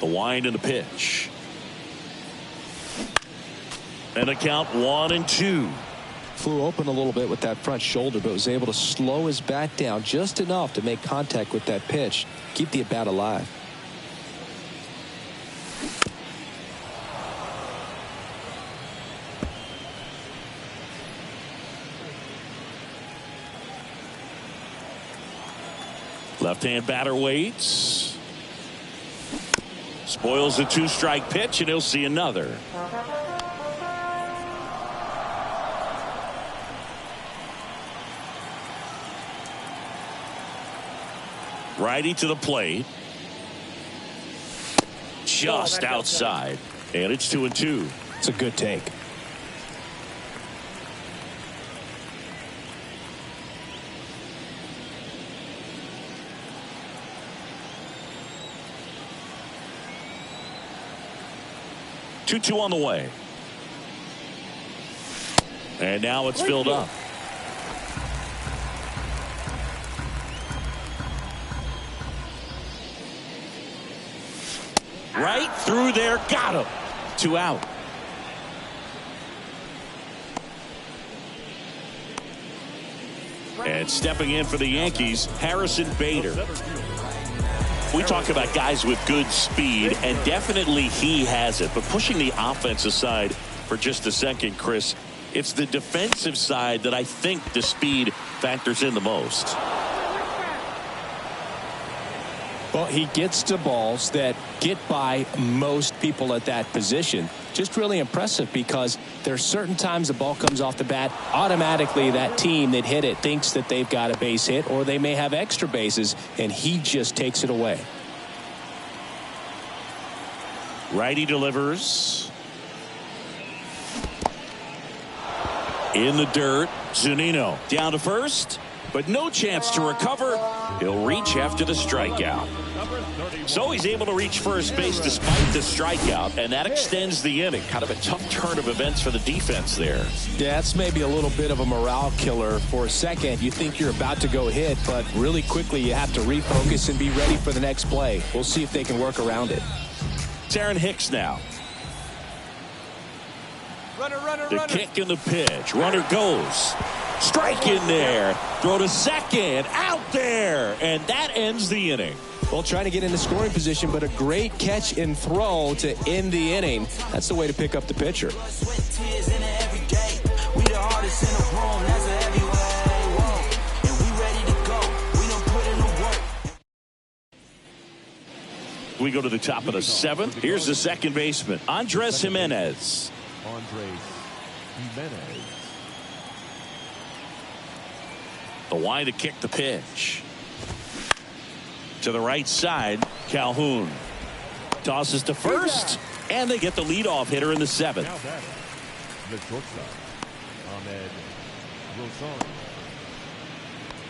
The wind and the pitch. And a count 1-2. Flew open a little bit with that front shoulder, but was able to slow his bat down just enough to make contact with that pitch, keep the at-bat alive. Left-hand batter waits. Spoils the 2-strike pitch, and he'll see another. Righty to the plate. Just outside. And it's 2-2. It's a good take. Two on the way. And now it's filled up. Right through there. Got him. 2 out. And stepping in for the Yankees, Harrison Bader. We talk about guys with good speed, and definitely he has it. But pushing the offense aside for just a second, Chris, it's the defensive side that I think the speed factors in the most. Well, he gets to balls that get by most people at that position. Just really impressive, because there's certain times the ball comes off the bat, automatically that team that hit it thinks that they've got a base hit, or they may have extra bases, and he just takes it away. Righty delivers. In the dirt, Zunino down to first, but no chance to recover. He'll reach after the strikeout. So he's able to reach first base despite the strikeout, and that extends the inning. Kind of a tough turn of events for the defense there. Yeah, that's maybe a little bit of a morale killer. For a second, you think you're about to go hit, but really quickly you have to refocus and be ready for the next play. We'll see if they can work around it. It's Aaron Hicks now. The kick and the pitch. Runner goes. Strike in there. Throw to second. Out there. And that ends the inning. Well, trying to get into scoring position, but a great catch and throw to end the inning. That's the way to pick up the pitcher. We go to the top of the 7th. Here's the second baseman, Andres Jimenez. The wide to kick the pitch. To the right side, Calhoun. Tosses to first, and they get the leadoff hitter in the 7th.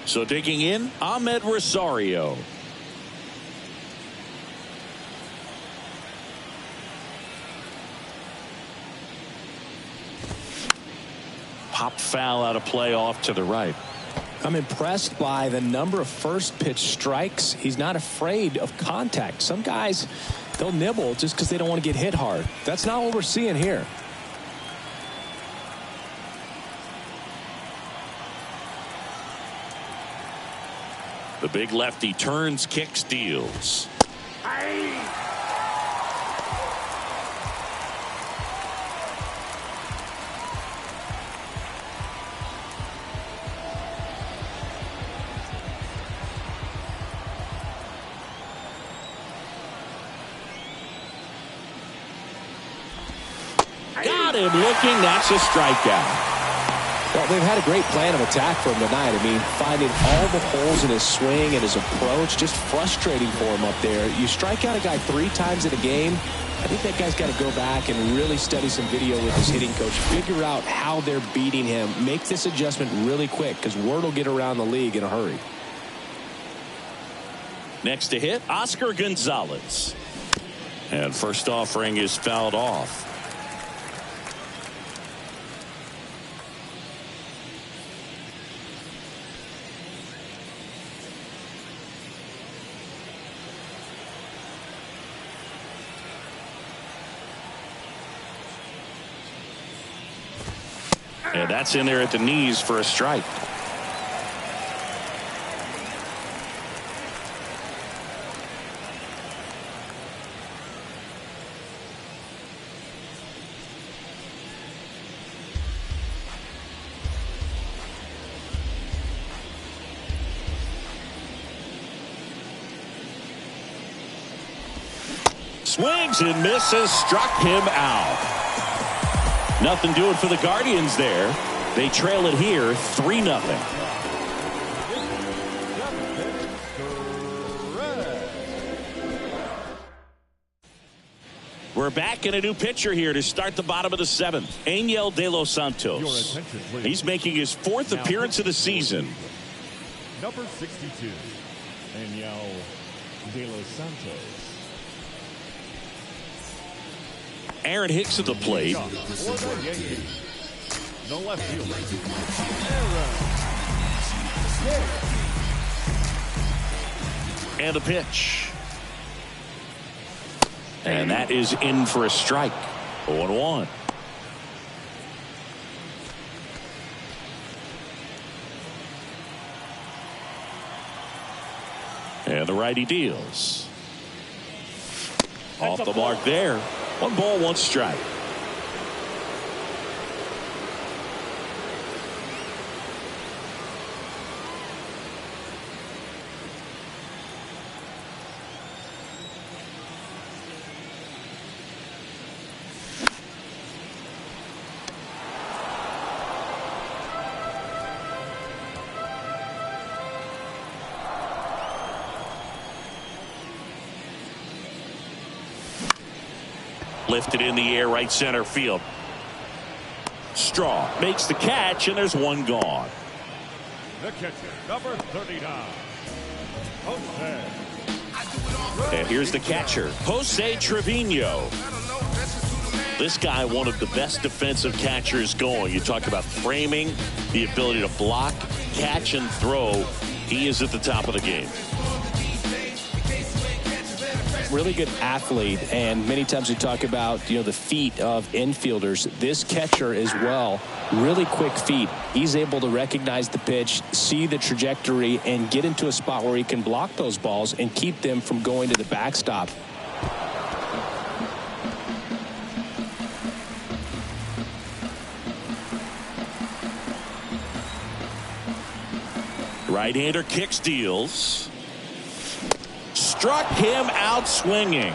So digging in, Ahmed Rosario. Pop foul out of play off to the right. I'm impressed by the number of first pitch strikes. He's not afraid of contact. Some guys, they'll nibble just because they don't want to get hit hard. That's not what we're seeing here. The big lefty turns, kicks, deals. Got him looking. That's a strikeout. Well, they've had a great plan of attack for him tonight. I mean, finding all the holes in his swing and his approach, just frustrating for him up there. You strike out a guy 3 times in a game, I think that guy's got to go back and really study some video with his hitting coach, figure out how they're beating him, make this adjustment really quick, because word will get around the league in a hurry. Next to hit, Oscar Gonzalez. And first offering is fouled off. And that's in there at the knees for a strike. Swings and misses, struck him out. Nothing doing for the Guardians there. They trail it here 3-0. We're back in a new pitcher here to start the bottom of the 7th. Angel De Los Santos. He's making his 4th appearance of the season. Number 62, Angel De Los Santos. Aaron Hicks at the plate. No left fielder. And the pitch. And that is in for a strike. 0-1. And the righty deals. Off the mark there. 1 ball, 1 strike. Lifted in the air, right center field. Straw makes the catch, and there's 1 gone. The catcher, number 39, Jose. And here's the catcher, Jose Trevino. This guy, one of the best defensive catchers going. You talk about framing, the ability to block, catch, and throw. He is at the top of the game. Really good athlete, and many times we talk about the feet of infielders. This catcher as well, really quick feet. He's able to recognize the pitch, see the trajectory, and get into a spot where he can block those balls and keep them from going to the backstop. Right-hander kicks, deals. Struck him out swinging.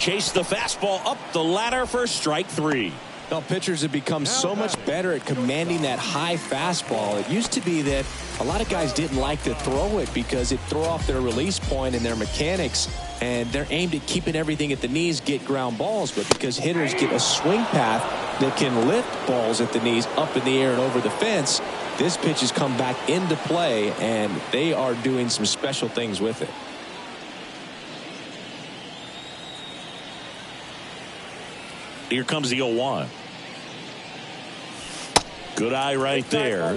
Chased the fastball up the ladder for strike 3. Well, pitchers have become so much better at commanding that high fastball. It used to be that a lot of guys didn't like to throw it because it threw off their release point and their mechanics, and they're aimed at keeping everything at the knees, get ground balls. But because hitters get a swing path that can lift balls at the knees up in the air and over the fence, this pitch has come back into play, and they are doing some special things with it. Here comes the 0-1. Good eye right there.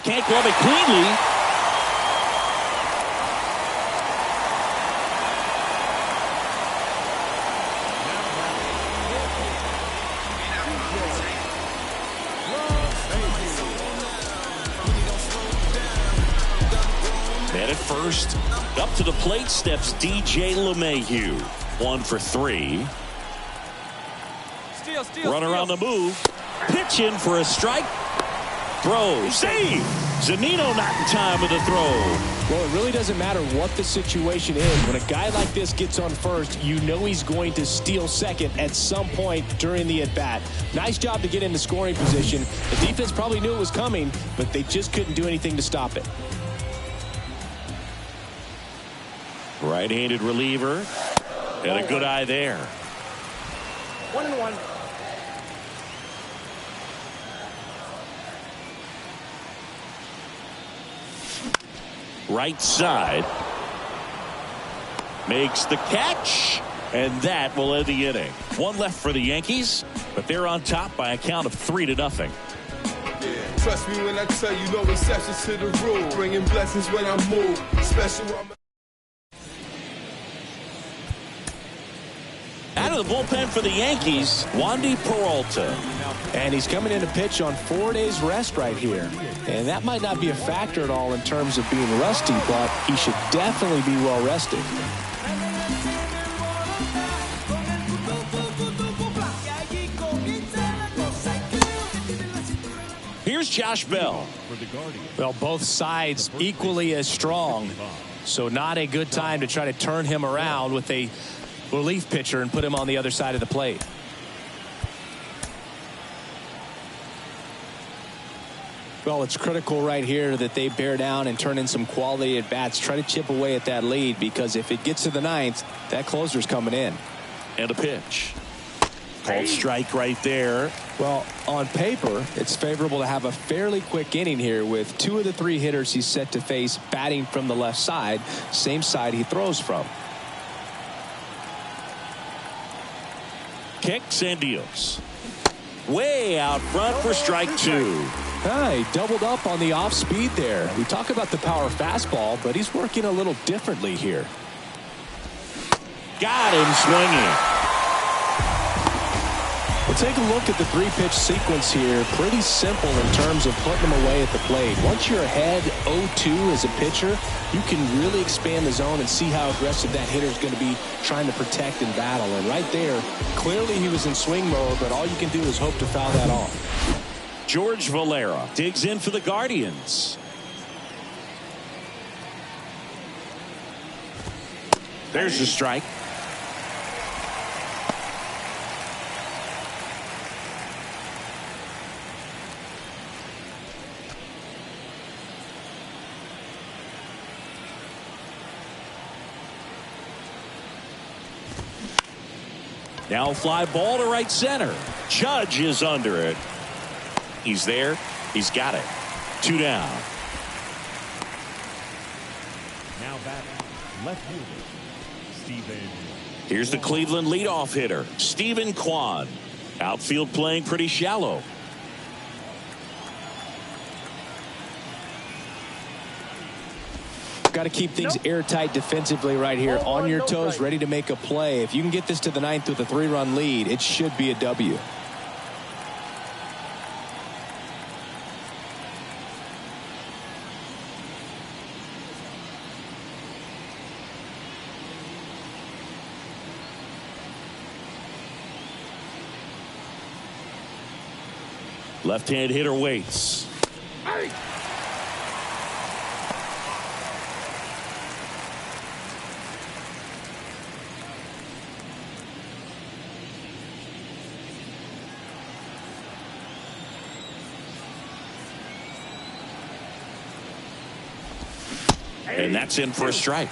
Can't glove it cleanly. And at first, up to the plate steps DJ LeMahieu. 1 for 3. Runner on the move. Pitch in for a strike. Throw. Save. Zunino not in time with the throw. Well, it really doesn't matter what the situation is. When a guy like this gets on first, you know he's going to steal second at some point during the at-bat. Nice job to get into scoring position. The defense probably knew it was coming, but they just couldn't do anything to stop it. Right-handed reliever. And a good eye there. 1-1. Right side. Makes the catch. And that will end the inning. 1 left for the Yankees, but they're on top by a count of 3-0. Trust me when I tell you, no exceptions to the rule. Bringing blessings when I move. Special. into the bullpen for the Yankees, Wandy Peralta. And he's coming in to pitch on 4 days rest right here. And that might not be a factor at all in terms of being rusty, but he should definitely be well rested. Here's Josh Bell. Well, both sides equally as strong. So not a good time to try to turn him around with a relief pitcher and put him on the other side of the plate. Well, it's critical right here that they bear down and turn in some quality at bats. Try to chip away at that lead, because if it gets to the ninth, that closer's coming in. And a pitch. Called strike right there. Well, on paper, it's favorable to have a fairly quick inning here with 2 of the 3 hitters he's set to face batting from the left side, same side he throws from. Kicks and deals. Way out front for strike 2. He doubled up on the off speed there. We talk about the power fastball, but he's working a little differently here. Got him swinging. We'll take a look at the 3-pitch sequence here. Pretty simple in terms of putting them away at the plate. Once you're ahead 0-2 as a pitcher, you can really expand the zone and see how aggressive that hitter is going to be trying to protect and battle. And right there, clearly he was in swing mode, but all you can do is hope to foul that off. George Valera digs in for the Guardians. There's the strike. Now fly ball to right center. Judge is under it. He's there. He's got it. 2 down. Now batting, left fielder, Steven. Here's the Cleveland leadoff hitter, Stephen Kwan. Outfield playing pretty shallow. Got to keep things airtight defensively right here. On your toes, ready to make a play. If you can get this to the ninth with a 3-run lead, it should be a W. Left-hand hitter waits. And that's in for a strike.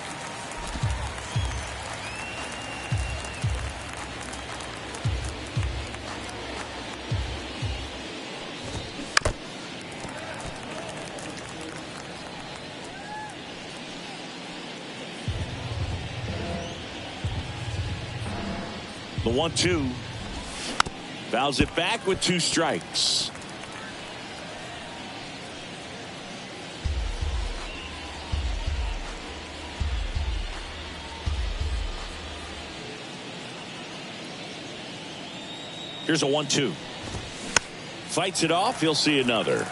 The 1-2. Fouls it back with 2 strikes. Here's a 1-2. Fights it off. He'll see another.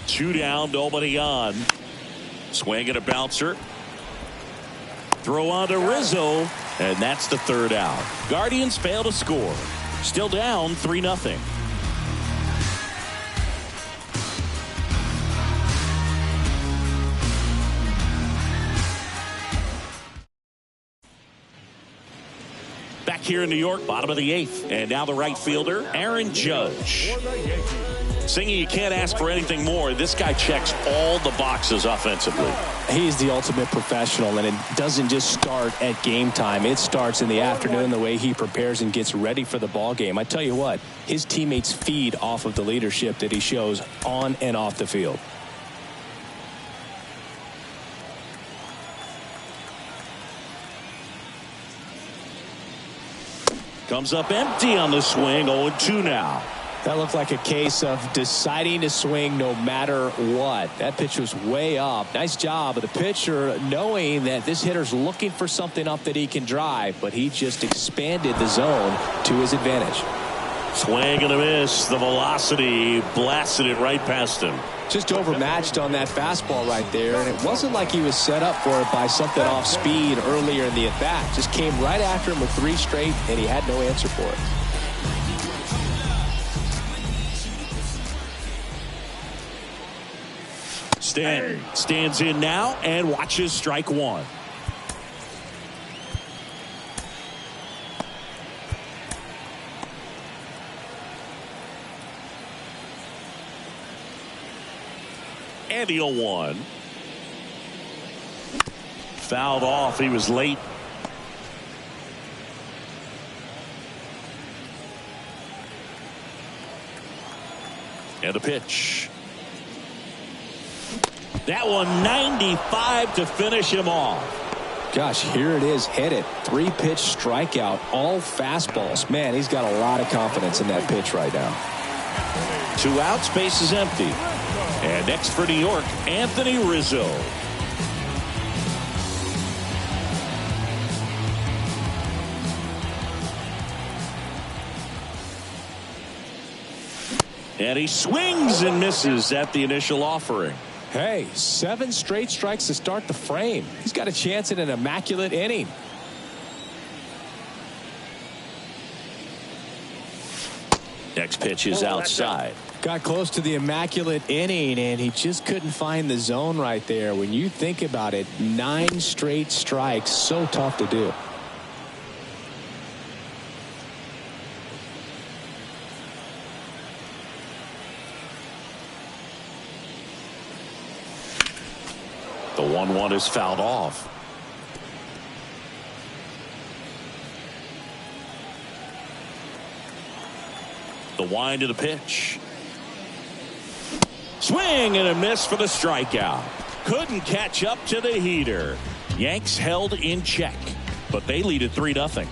Two down, nobody on. Swing and a bouncer. Throw on to Rizzo, and that's the 3rd out. Guardians fail to score. Still down 3-0. Back here in New York, bottom of the 8th. And now the right fielder, Aaron Judge. Singing, you can't ask for anything more. This guy checks all the boxes offensively. He's the ultimate professional, and it doesn't just start at game time. It starts in the afternoon, the way he prepares and gets ready for the ball game. I tell you what, his teammates feed off of the leadership that he shows on and off the field. Comes up empty on the swing. 0-2 now. That looked like a case of deciding to swing no matter what. That pitch was way up. Nice job of the pitcher knowing that this hitter's looking for something up that he can drive, but he just expanded the zone to his advantage. Swing and a miss. The velocity blasted it right past him. Just overmatched on that fastball right there, and it wasn't like he was set up for it by something off speed earlier in the at-bat. Just came right after him with 3 straight, and he had no answer for it. Stanton stands in now and watches strike 1. And the 0-1. Fouled off. He was late. And a pitch. That one 95 to finish him off. Gosh, here it is. Hit it. 3-pitch strikeout. All fastballs. Man, he's got a lot of confidence in that pitch right now. 2 outs. Base is empty. And next for New York, Anthony Rizzo. And he swings and misses at the initial offering. Hey, 7 straight strikes to start the frame. He's got a chance at an immaculate inning. Next pitch is outside. Got close to the immaculate inning, and he just couldn't find the zone right there. When you think about it, 9 straight strikes, so tough to do. The 1-1 is fouled off. The wind of the pitch. Swing and a miss for the strikeout. Couldn't catch up to the heater. Yanks held in check, but they lead at 3-0.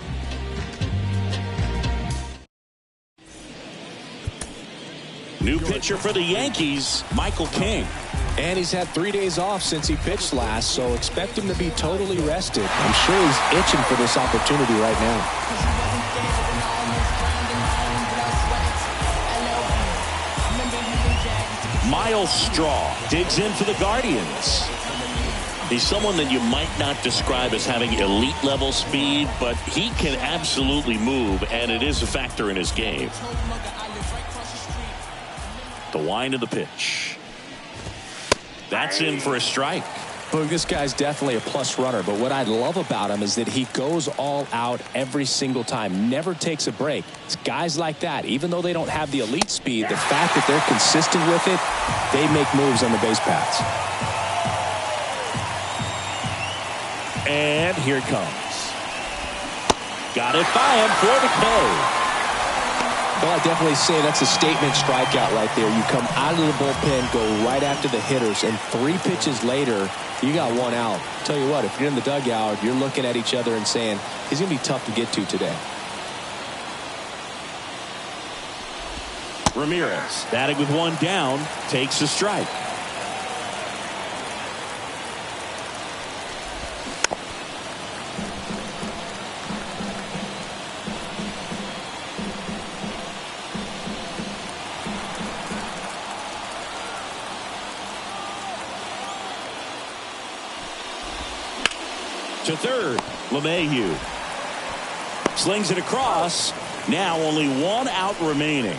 New pitcher for the Yankees, Michael King. And he's had 3 days off since he pitched last, so expect him to be totally rested. I'm sure he's itching for this opportunity right now. Miles Straw digs in for the Guardians. He's someone that you might not describe as having elite level speed, but he can absolutely move, and it is a factor in his game. The wind of the pitch. That's in for a strike. Look, this guy's definitely a plus runner, but what I love about him is that he goes all out every single time, never takes a break. It's guys like that, even though they don't have the elite speed, the fact that they're consistent with it, they make moves on the base paths. And here it comes. Got it by him for the K. Well, I definitely say that's a statement strikeout right there. You come out of the bullpen, go right after the hitters, and 3 pitches later, you got 1 out. Tell you what, if you're in the dugout, you're looking at each other and saying, he's going to be tough to get to today. Ramirez, batting with 1 down, takes a strike. To third, LeMahieu slings it across. Now only 1 out remaining.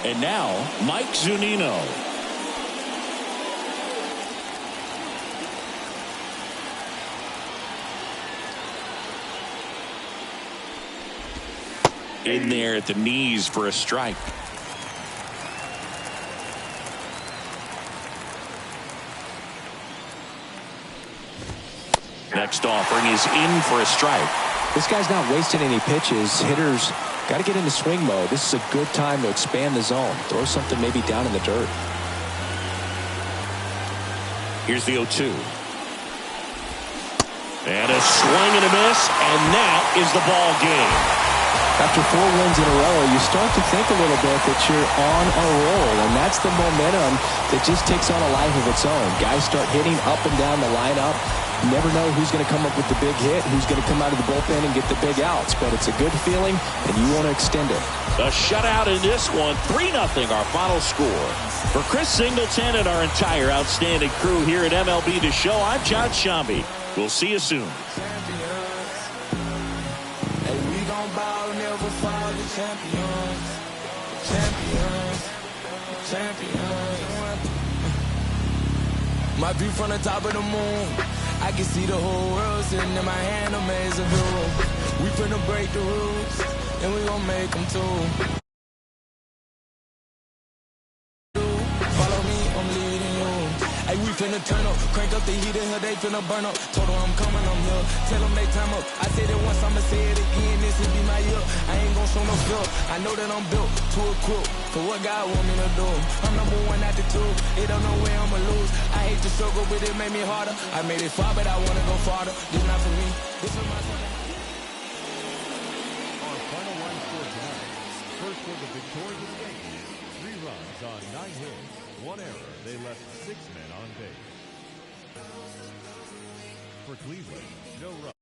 And now Mike Zunino. In there at the knees for a strike. Next offering is in for a strike. This guy's not wasting any pitches. Hitters got to get into swing mode. This is a good time to expand the zone. Throw something maybe down in the dirt. Here's the 0-2. And a swing and a miss, and that is the ball game. After 4 wins in a row, you start to think a little bit that you're on a roll, and that's the momentum that just takes on a life of its own. Guys start hitting up and down the lineup. You never know who's going to come up with the big hit, who's going to come out of the bullpen and get the big outs, but it's a good feeling, and you want to extend it. A shutout in this one, 3-0 our final score. For Chris Singleton and our entire outstanding crew here at MLB The Show, I'm John Shambi. We'll see you soon. My view from the top of the moon, I can see the whole world sitting in my hand, amazing view. We finna break the rules, and we gon' make them too. Follow me, I'm leading you. Hey, we finna turn up, crank up the heat in here, they finna burn up. Told them I'm coming, I'm here. Tell them they time up. I said it once, I'ma say it again. This will be my year. I ain't gon' show no fear. I know that I'm built to equip for what God want me to do. I'm #1 at the 2. They don't know where I'ma lose. I hate the struggle, but it made me harder. I made it far, but I wanna go farther. This not for me. This is my son. Our final line score tonight. First for the victorious Yankees, 3 runs on 9 hits, 1 error. They left 6 men on base. For Cleveland, no run.